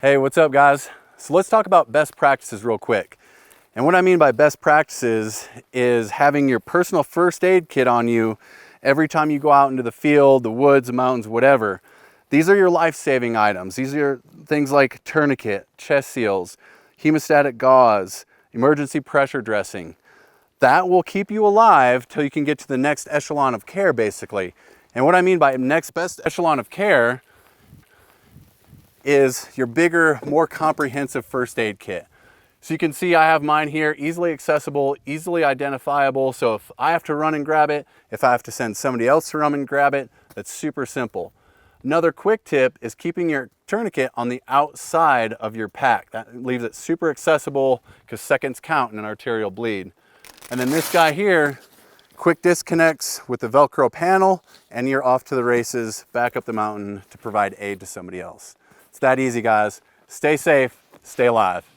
Hey, what's up guys? So let's talk about best practices real quick. And what I mean by best practices is having your personal first aid kit on you every time you go out into the field, the woods, the mountains, whatever. These are your life-saving items. These are things like tourniquet, chest seals, hemostatic gauze, emergency pressure dressing. That will keep you alive till you can get to the next echelon of care, basically. And what I mean by next best echelon of care is your bigger, more comprehensive first aid kit. So you can see I have mine here, easily accessible, easily identifiable. So if I have to run and grab it, if I have to send somebody else to run and grab it, that's super simple. Another quick tip is keeping your tourniquet on the outside of your pack. That leaves it super accessible because seconds count in an arterial bleed. And then this guy here, quick disconnects with the Velcro panel, and you're off to the races, back up the mountain to provide aid to somebody else. It's that easy, guys. Stay safe, stay alive.